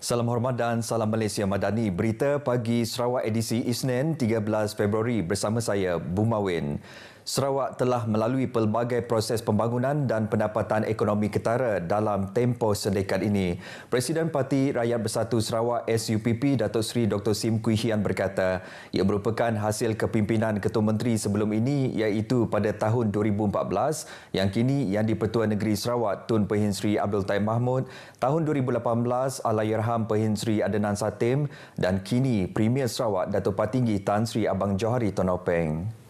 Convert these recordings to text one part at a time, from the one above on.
Salam hormat dan salam Malaysia Madani. Berita pagi Sarawak edisi Isnin 13 Februari bersama saya, Bumawin. Sarawak telah melalui pelbagai proses pembangunan dan pendapatan ekonomi ketara dalam tempoh sedekat ini. Presiden Parti Rakyat Bersatu Sarawak SUPP Datuk Seri Dr. Sim Kui Hian berkata, ia merupakan hasil kepimpinan Ketua Menteri sebelum ini iaitu pada tahun 2014 yang kini Yang di-Pertua Negeri Sarawak Tun Pehin Sri Abdul Taib Mahmud, tahun 2018 Allahyarham Pehin Sri Adenan Satim dan kini Premier Sarawak Datuk Patinggi Tan Sri Abang Johari Tonopeng.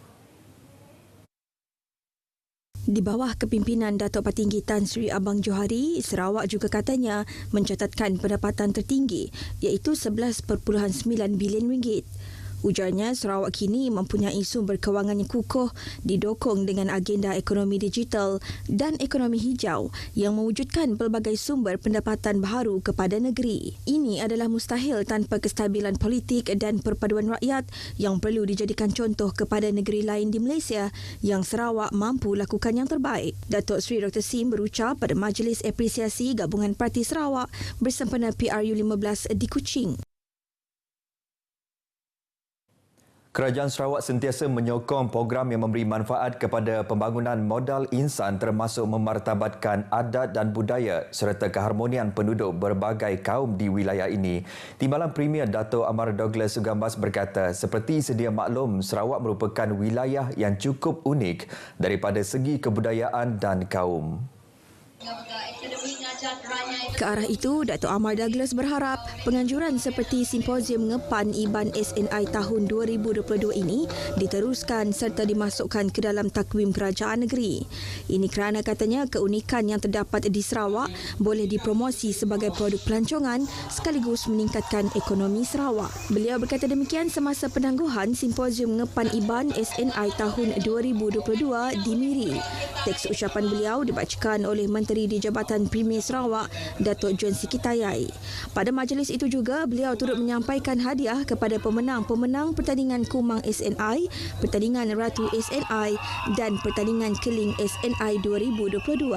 Di bawah kepimpinan Datuk Patinggi Tan Sri Abang Johari, Sarawak juga katanya mencatatkan pendapatan tertinggi iaitu 11.9 bilion ringgit. Ujarnya, Sarawak kini mempunyai sumber kewangan yang kukuh didokong dengan agenda ekonomi digital dan ekonomi hijau yang mewujudkan pelbagai sumber pendapatan baharu kepada negeri. Ini adalah mustahil tanpa kestabilan politik dan perpaduan rakyat yang perlu dijadikan contoh kepada negeri lain di Malaysia yang Sarawak mampu lakukan yang terbaik. Datuk Seri Dr. Sim berucap pada Majlis Apresiasi Gabungan Parti Sarawak bersempena PRU15 di Kuching. Kerajaan Sarawak sentiasa menyokong program yang memberi manfaat kepada pembangunan modal insan termasuk memartabatkan adat dan budaya serta keharmonian penduduk berbagai kaum di wilayah ini. Timbalan Premier Dato' Amar Douglas Sugambas berkata, seperti sedia maklum, Sarawak merupakan wilayah yang cukup unik daripada segi kebudayaan dan kaum. Ke arah itu, Dato' Amar Douglas berharap penganjuran seperti Simposium Ngepan Iban SNI tahun 2022 ini diteruskan serta dimasukkan ke dalam takwim kerajaan negeri. Ini kerana katanya keunikan yang terdapat di Sarawak boleh dipromosi sebagai produk pelancongan sekaligus meningkatkan ekonomi Sarawak. Beliau berkata demikian semasa penangguhan Simposium Ngepan Iban SNI tahun 2022 di Miri. Teks ucapan beliau dibacakan oleh Menteri di Jabatan Premier Sarawak, Datuk John Sikitayai. Pada majlis itu juga, beliau turut menyampaikan hadiah kepada pemenang-pemenang pertandingan Kumang SNI, pertandingan Ratu SNI dan pertandingan Keling SNI 2022.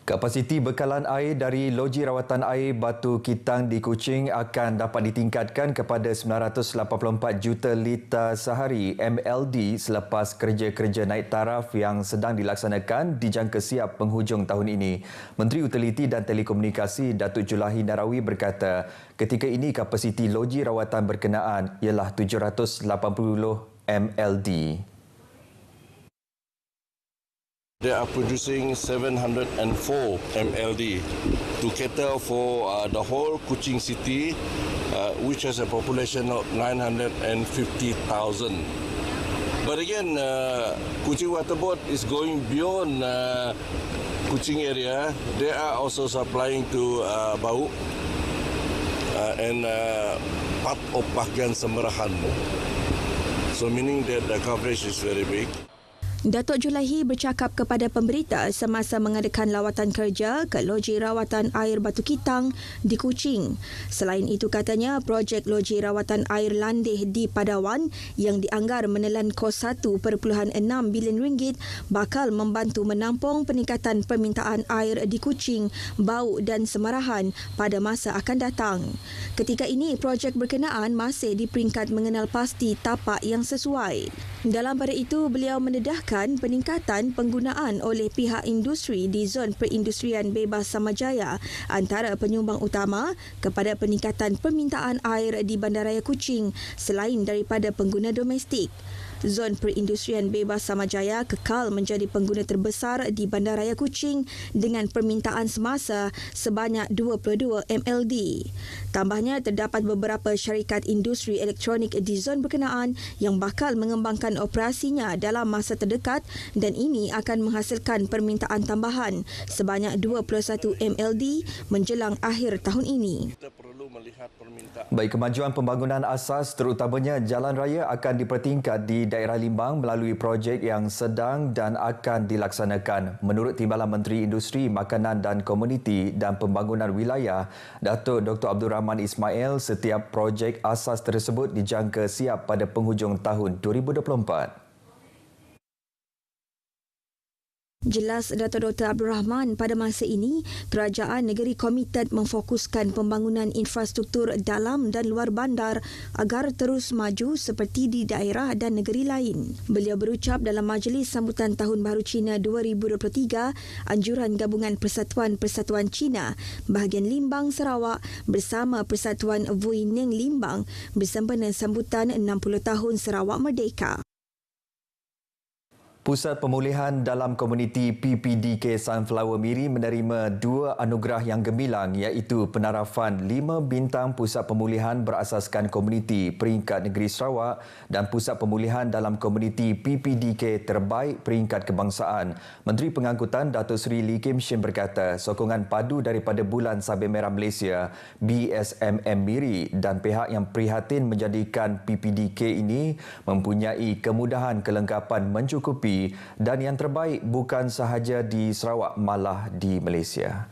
Kapasiti bekalan air dari Loji Rawatan Air Batu Kitang di Kuching akan dapat ditingkatkan kepada 984 juta liter sehari MLD selepas kerja-kerja naik taraf yang sedang dilaksanakan dijangka siap penghujung tahun ini. Menteri Utiliti dan Telekomunikasi Datuk Julahi Narawi berkata, ketika ini kapasiti loji rawatan berkenaan ialah 780 MLD. They are producing 704 MLD to cater for the whole Kuching city, which has a population of 950,000. But again, Kuching Water Board is going beyond Kuching area. They are also supplying to Bau and part of bahagian Semerahan. So meaning that the coverage is very big. Datuk Julahi bercakap kepada pemberita semasa mengadakan lawatan kerja ke Loji Rawatan Air Batu Kitang di Kuching. Selain itu katanya, projek Loji Rawatan Air Landih di Padawan yang dianggar menelan kos 1.6 bilion ringgit bakal membantu menampung peningkatan permintaan air di Kuching, Bau dan Semerahan pada masa akan datang. Ketika ini, projek berkenaan masih di peringkat mengenal pasti tapak yang sesuai. Dalam pada itu, beliau mendedahkan peningkatan penggunaan oleh pihak industri di zon perindustrian bebas Samajaya antara penyumbang utama kepada peningkatan permintaan air di Bandaraya Kuching selain daripada pengguna domestik. Zon perindustrian bebas Samajaya kekal menjadi pengguna terbesar di Bandaraya Kuching dengan permintaan semasa sebanyak 22 MLD. Tambahnya, terdapat beberapa syarikat industri elektronik di zon berkenaan yang bakal mengembangkan operasinya dalam masa terdekat dan ini akan menghasilkan permintaan tambahan sebanyak 21 MLD menjelang akhir tahun ini. Baik, kemajuan pembangunan asas terutamanya jalan raya akan dipertingkat di daerah Limbang melalui projek yang sedang dan akan dilaksanakan. Menurut Timbalan Menteri Industri, Makanan dan Komuniti dan Pembangunan Wilayah, Datuk Dr. Abdul Rahman Ismail, setiap projek asas tersebut dijangka siap pada penghujung tahun 2024. Jelas Dato' Dr. Abdul Rahman, pada masa ini, kerajaan negeri komited memfokuskan pembangunan infrastruktur dalam dan luar bandar agar terus maju seperti di daerah dan negeri lain. Beliau berucap dalam majlis sambutan Tahun Baru Cina 2023, anjuran Gabungan Persatuan-Persatuan Cina bahagian Limbang Sarawak bersama Persatuan Vui Neng Limbang bersempena sambutan 60 tahun Sarawak Merdeka. Pusat Pemulihan dalam Komuniti PPDK Sunflower Miri menerima 2 anugerah yang gemilang iaitu penarafan 5 bintang Pusat Pemulihan berasaskan komuniti peringkat negeri Sarawak dan Pusat Pemulihan dalam Komuniti PPDK terbaik peringkat kebangsaan. Menteri Pengangkutan Datuk Seri Lee Kim Shin berkata sokongan padu daripada Bulan Sabit Merah Malaysia BSMM Miri dan pihak yang prihatin menjadikan PPDK ini mempunyai kemudahan kelengkapan mencukupi dan yang terbaik bukan sahaja di Sarawak malah di Malaysia.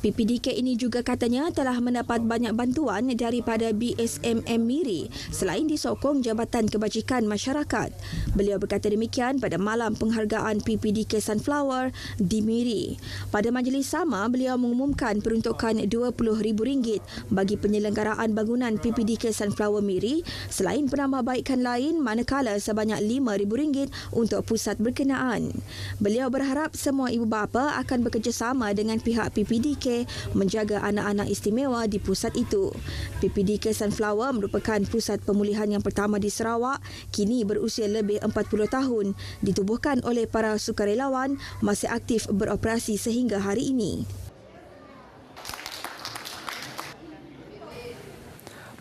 PPDK ini juga katanya telah mendapat banyak bantuan daripada BSMM Miri selain disokong Jabatan Kebajikan Masyarakat. Beliau berkata demikian pada malam penghargaan PPDK Sunflower di Miri. Pada majlis sama, beliau mengumumkan peruntukan RM20,000 bagi penyelenggaraan bangunan PPDK Sunflower Miri selain penambahbaikan lain manakala sebanyak RM5,000 untuk pusat berkenaan. Beliau berharap semua ibu bapa akan bekerjasama dengan pihak PPDK menjaga anak-anak istimewa di pusat itu. PPDK Sunflower merupakan pusat pemulihan yang pertama di Sarawak, kini berusia lebih 40 tahun, ditubuhkan oleh para sukarelawan, masih aktif beroperasi sehingga hari ini.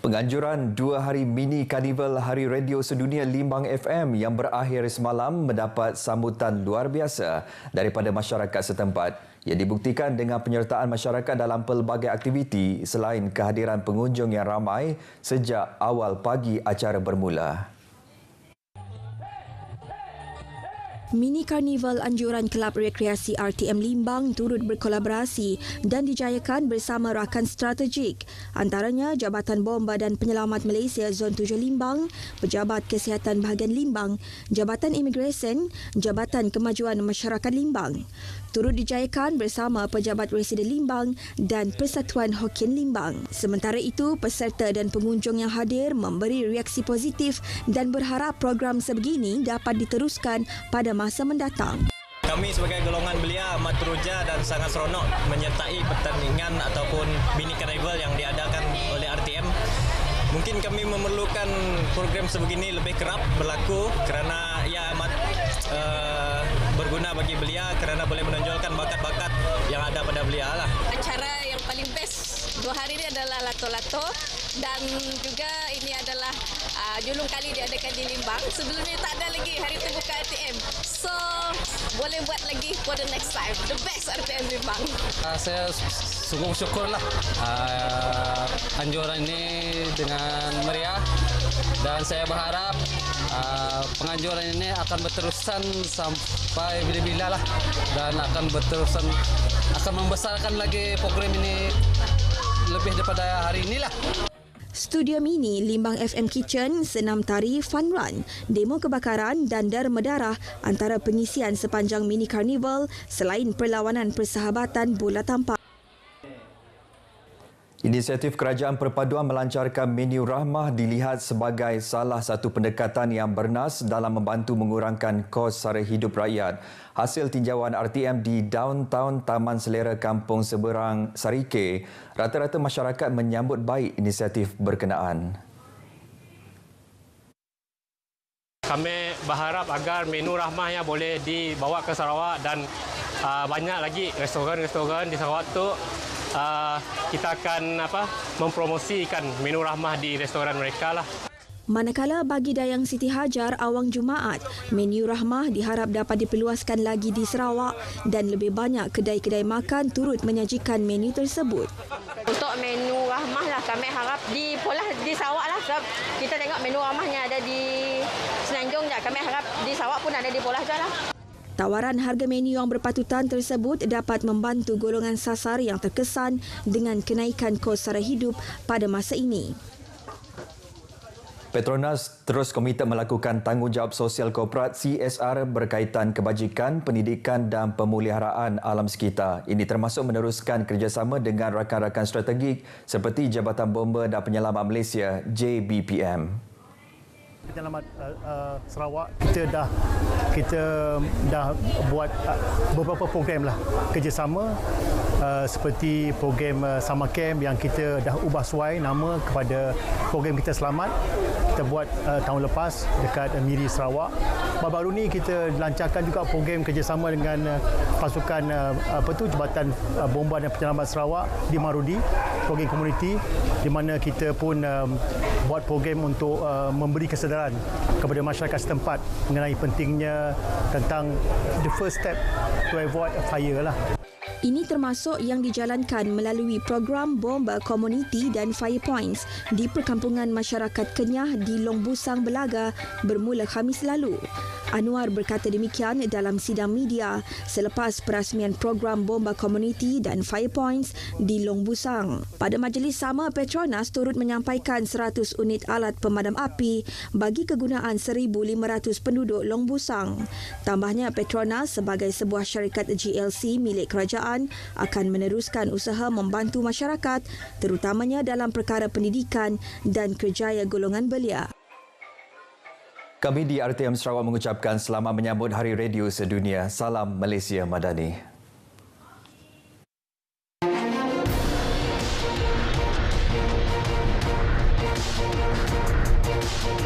Penganjuran 2 hari mini karnival Hari Radio Sedunia Limbang FM yang berakhir semalam mendapat sambutan luar biasa daripada masyarakat setempat. Ia dibuktikan dengan penyertaan masyarakat dalam pelbagai aktiviti selain kehadiran pengunjung yang ramai sejak awal pagi acara bermula. Mini Karnival Anjuran Kelab Rekreasi RTM Limbang turut berkolaborasi dan dijayakan bersama rakan strategik, antaranya Jabatan Bomba dan Penyelamat Malaysia Zon 7 Limbang, Pejabat Kesihatan Bahagian Limbang, Jabatan Imigresen, Jabatan Kemajuan Masyarakat Limbang. Turut dijayakan bersama Pejabat Residen Limbang dan Persatuan Hokkien Limbang. Sementara itu, peserta dan pengunjung yang hadir memberi reaksi positif dan berharap program sebegini dapat diteruskan pada masa mendatang. Kami sebagai golongan belia amat teruja dan sangat seronok menyertai pertandingan ataupun mini karnival yang diadakan oleh RTM. Mungkin kami memerlukan program sebegini lebih kerap berlaku kerana ia amat berguna bagi belia kerana boleh menonjolkan bakat-bakat yang ada pada belia lah. Acara yang paling best 2 hari ini adalah Lato-Lato dan juga ini adalah julung kali diadakan di Limbang. Sebelumnya tak ada lagi hari terbuka RTM. So, boleh buat lagi for the next time. The best RTM Limbang. Saya sungguh bersyukurlah anjuran ini dengan meriah dan saya berharap penganjuran ini akan berterusan sampai bila-bila lah dan akan berterusan akan membesarkan lagi program ini lebih daripada hari inilah. Studio Mini Limbang FM Kitchen, senam tari, fun run, demo kebakaran dan derma darah antara pengisian sepanjang mini karnival selain perlawanan persahabatan bola tampar. Inisiatif Kerajaan Perpaduan melancarkan menu rahmah dilihat sebagai salah satu pendekatan yang bernas dalam membantu mengurangkan kos sara hidup rakyat. Hasil tinjauan RTM di downtown Taman Selera Kampung Seberang Sarike, rata-rata masyarakat menyambut baik inisiatif berkenaan. Kami berharap agar menu rahmahnya boleh dibawa ke Sarawak dan banyak lagi restoran-restoran di Sarawak tu kita akan mempromosikan menu rahmah di restoran mereka lah. Manakala bagi Dayang Siti Hajar awang Jumaat, menu rahmah diharap dapat diperluaskan lagi di Sarawak dan lebih banyak kedai-kedai makan turut menyajikan menu tersebut. Untuk menu rahmah lah kami harap di Sarawak lah sebab kita tengok menu rahmahnya ada di Semenanjung je. Kami harap di Sarawak pun ada di Polah je lah. Tawaran harga menu yang berpatutan tersebut dapat membantu golongan sasar yang terkesan dengan kenaikan kos sara hidup pada masa ini. Petronas terus komited melakukan tanggungjawab sosial korporat CSR berkaitan kebajikan, pendidikan dan pemeliharaan alam sekitar. Ini termasuk meneruskan kerjasama dengan rakan-rakan strategik seperti Jabatan Bomba dan Penyelamat Malaysia JBPM. Penyelamat Sarawak kita dah buat beberapa program lah kerjasama seperti program Summer Camp yang kita dah ubah suai nama kepada program kita Selamat. Kita buat tahun lepas dekat Miri Sarawak. Baru-baru ni kita lancarkan juga program kerjasama dengan pasukan Jabatan Bomba dan Penyelamat Sarawak di Marudi, program komuniti di mana kita pun buat program untuk memberi kesedaran kepada masyarakat setempat mengenai pentingnya tentang the first step to avoid a fire lah. Ini termasuk yang dijalankan melalui program Bomba Komuniti dan Fire Points di perkampungan masyarakat Kenyah di Long Busang, Belaga bermula Khamis lalu. Anwar berkata demikian dalam sidang media selepas perasmian program Bomba Komuniti dan Fire Points di Long Busang. Pada majlis sama, Petronas turut menyampaikan 100 unit alat pemadam api bagi kegunaan 1,500 penduduk Long Busang. Tambahnya, Petronas sebagai sebuah syarikat GLC milik kerajaan akan meneruskan usaha membantu masyarakat terutamanya dalam perkara pendidikan dan kerjaya golongan belia. Kami di RTM Sarawak mengucapkan selamat menyambut Hari Radio Sedunia. Salam Malaysia Madani.